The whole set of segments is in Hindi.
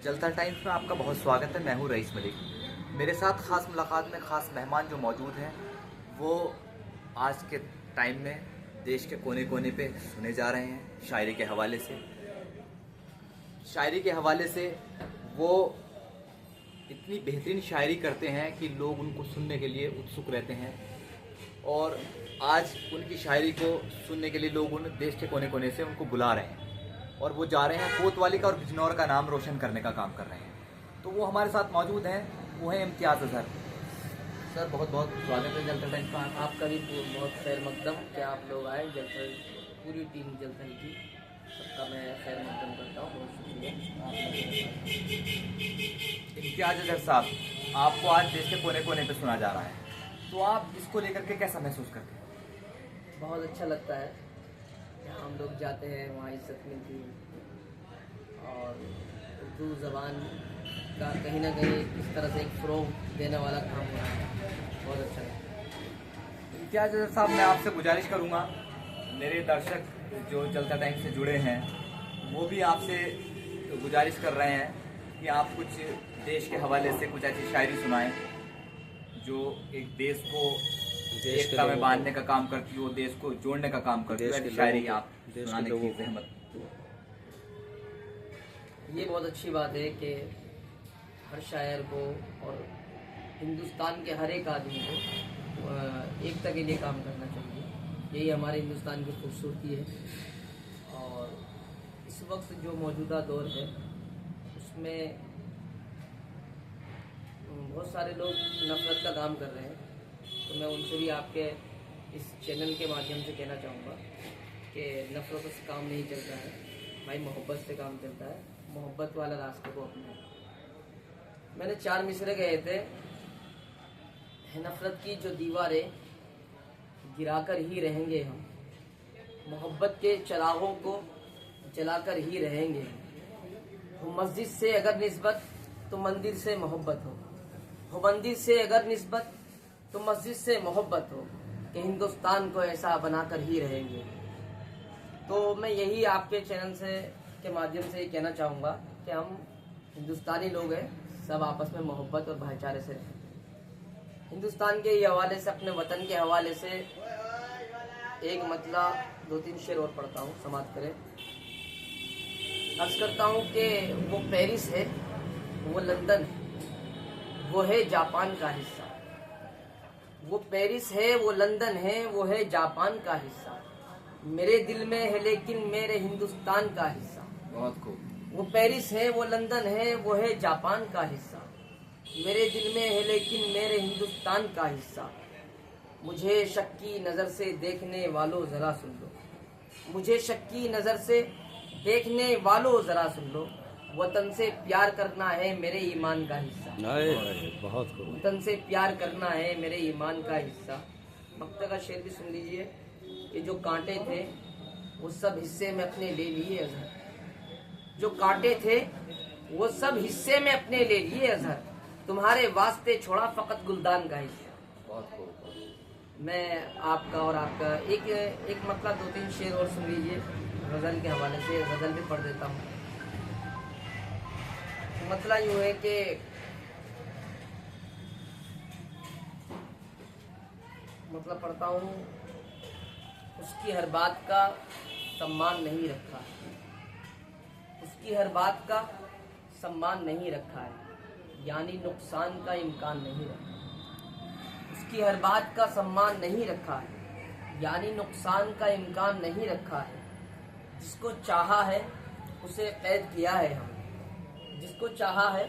जलता टाइम्स में आपका बहुत स्वागत है। मैं हूँ रईस मलिक। मेरे साथ ख़ास मुलाकात में ख़ास मेहमान जो मौजूद हैं वो आज के टाइम में देश के कोने कोने पे सुने जा रहे हैं। शायरी के हवाले से वो इतनी बेहतरीन शायरी करते हैं कि लोग उनको सुनने के लिए उत्सुक रहते हैं और आज उनकी शायरी को सुनने के लिए लोग उन देश के कोने कोने से उनको बुला रहे हैं और वो जा रहे हैं कोतवाली का और बिजनौर का नाम रोशन करने का काम कर रहे हैं। तो वो हमारे साथ मौजूद हैं, वो हैं इम्तियाज़ अज़हर। सर बहुत बहुत स्वागत है जलता टाइम्स का। आपका भी बहुत खैर मकदम कि आप लोग आए। जलता पूरी टीम जलतन की सबका मैं खैर मकदम करता हूँ। बहुत शुक्रिया। इम्तियाज़ अज़हर साहब, आपको आज देश के कोने कोने पे सुना जा रहा है, तो आप इसको लेकर के कैसा महसूस करते हैं? बहुत अच्छा लगता है। जहाँ हम लोग जाते हैं वहाँ इज्जत मिलती है और उर्दू ज़बान का कहीं ना कहीं इस तरह से एक फ़रोग़ देने वाला काम हो रहा है। बहुत अच्छा लगता है। इम्तियाज़ अज़हर साहब, मैं आपसे गुजारिश करूँगा, मेरे दर्शक जो जलता टाइम से जुड़े हैं वो भी आपसे गुजारिश कर रहे हैं कि आप कुछ देश के हवाले से कुछ ऐसी शायरी सुनाएं जो एक देश को एकता में बांधने का काम करती हो, देश को जोड़ने का काम करती हो। शायरी आप सुनाने की ज़हमत। ये बहुत अच्छी बात है कि हर शायर को और हिंदुस्तान के हर एक आदमी को एकता के लिए काम करना चाहिए। यही हमारे हिंदुस्तान की खूबसूरती है। और इस वक्त जो मौजूदा दौर है उसमें बहुत सारे लोग नफरत का काम कर रहे हैं। तो मैं उनसे भी आपके इस चैनल के माध्यम से कहना चाहूँगा कि नफरत से काम नहीं चलता है भाई, मोहब्बत से काम चलता है। मोहब्बत वाला रास्ते को अपनाएं। मैंने 4 मिसरे गए थे। नफरत की जो दीवारें गिराकर ही रहेंगे हम, मोहब्बत के चरागों को जलाकर ही रहेंगे। हो मस्जिद से अगर निस्बत तो मंदिर से मोहब्बत हो मंदिर से अगर निस्बत तो मस्जिद से मोहब्बत हो, कि हिंदुस्तान को ऐसा बनाकर ही रहेंगे। तो मैं यही आपके चैनल से के माध्यम से कहना चाहूँगा कि हम हिंदुस्तानी लोग हैं, सब आपस में मोहब्बत और भाईचारे से रहें। हिंदुस्तान के ही हवाले से, अपने वतन के हवाले से एक मतला 2-3 शेर और पढ़ता हूँ, समाप्त करें। अर्ज करता हूँ कि वो पेरिस है, वो लंदन है, वो है जापान का हिस्सा। वो पेरिस है, वो लंदन है, वो है जापान का हिस्सा। मेरे दिल में है लेकिन मेरे हिंदुस्तान का हिस्सा। बहुत खूब। वो पेरिस है, वो लंदन है, वो है जापान का हिस्सा। मेरे दिल में है लेकिन मेरे हिंदुस्तान का हिस्सा। मुझे शक की नज़र से देखने वालों ज़रा सुन लो, मुझे शक की नज़र से देखने वालों ज़रा सुन लो। वतन से प्यार करना है मेरे ईमान का हिस्सा। बहुत खूब। वतन से प्यार करना है मेरे ईमान का हिस्सा। मक्ता का शेर भी सुन लीजिए कि जो कांटे थे वो सब हिस्से में अपने ले लिए अज़हर। जो कांटे थे वो सब हिस्से में अपने ले लिए अज़हर। तुम्हारे वास्ते छोड़ा फ़कत गुलदान का हिस्सा। बहुत खूब। मैं आपका और आपका एक मतलब 2-3 शेर और सुन लीजिए गज़ल के हवाले से। गज़ल भी पढ़ देता हूँ। मतलब यूँ है कि मतलब पढ़ता हूँ, उसकी हर बात का सम्मान नहीं रखा है, उसकी हर बात का सम्मान नहीं रखा है, यानी नुकसान का इम्कान नहीं रखा। उसकी हर बात का सम्मान नहीं रखा है, यानी नुकसान का इम्कान नहीं रखा है। जिसको चाहा है उसे कैद किया है हमने, जिसको चाहा है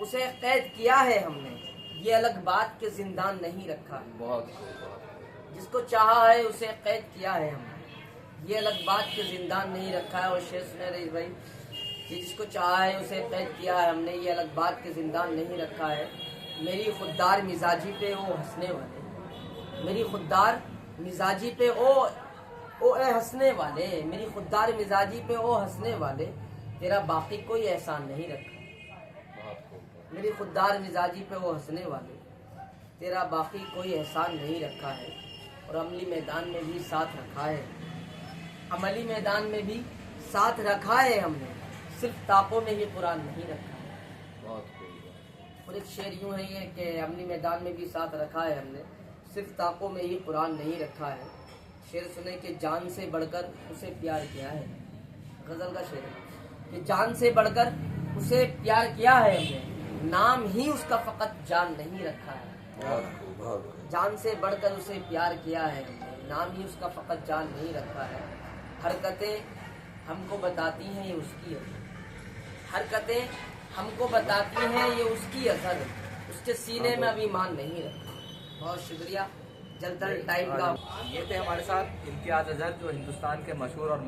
उसे कैद किया है हमने, ये अलग बात के जिंदान नहीं रखा है। बहुत खूब। जिसको चाहा है उसे कैद किया है हमने, ये अलग बात के जिंदान नहीं रखा है। और शेर सुने रही भाई कि जिसको चाहा है उसे कैद किया है हमने, ये अलग बात के जिंदान नहीं रखा है। मेरी खुददार मिजाजी पे ओ हंसने वाले, मेरी खुददार मिजाजी पे ओ हंसने वाले, मेरी खुददार मिजाजी पे ओ हंसने वाले, तेरा बाकी कोई एहसान नहीं रखा। मेरी खुददार मिजाजी पे वो हंसने वाले, तेरा बाकी कोई एहसान नहीं रखा है। और अमली मैदान में भी साथ रखा है, अमली मैदान में भी साथ रखा है हमने, सिर्फ तापों में ही कुरान नहीं रखा है। बहुत खूब। और एक शेर यूँ है ये कि अमनी मैदान में भी साथ रखा है हमने, सिर्फ ताकों में ही कुरान नहीं रखा है। शेर सुने कि जान से बढ़कर उसे प्यार किया है, गजल का शेर है कि जान से बढ़कर उसे प्यार किया है हमने, नाम ही उसका फकत जान नहीं रखा है। जान से बढ़कर उसे प्यार किया है हमने, नाम ही उसका फकत जान नहीं रखा है। हरकतें हमको बताती हैं ये उसकी है, हरकतें हमको बताती हैं ये उसकी असर है, उसके सीने में अभी ईमान नहीं रखा। बहुत शुक्रिया। जलतल टाइम का ये थे हमारे साथ इम्तियाज़ अजहर, जो हिंदुस्तान के मशहूर और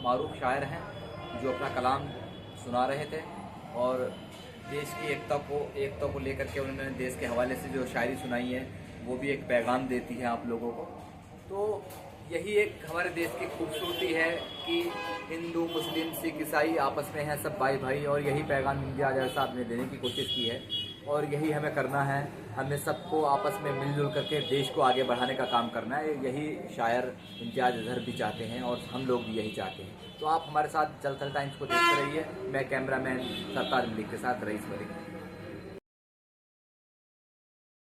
मारूफ शायर हैं, जो अपना कलाम सुना रहे थे और देश की एकता को लेकर के उन्होंने देश के हवाले से जो शायरी सुनाई है वो भी एक पैगाम देती है आप लोगों को। तो यही एक हमारे देश की खूबसूरती है कि हिंदू, मुस्लिम, सिख, ईसाई आपस में हैं सब भाई भाई, और यही पैगाम इम्तियाज़ अजहर साहब ने देने की कोशिश की है और यही हमें करना है। हमें सबको आपस में मिलजुल करके देश को आगे बढ़ाने का काम करना है। यही शायर इम्तियाज़ अजहर भी चाहते हैं और हम लोग भी यही चाहते हैं। तो आप हमारे साथ जलथल टाइम्स को देखते रहिए। मैं कैमरामैन सरताज मलिक के साथ रईस मलिक।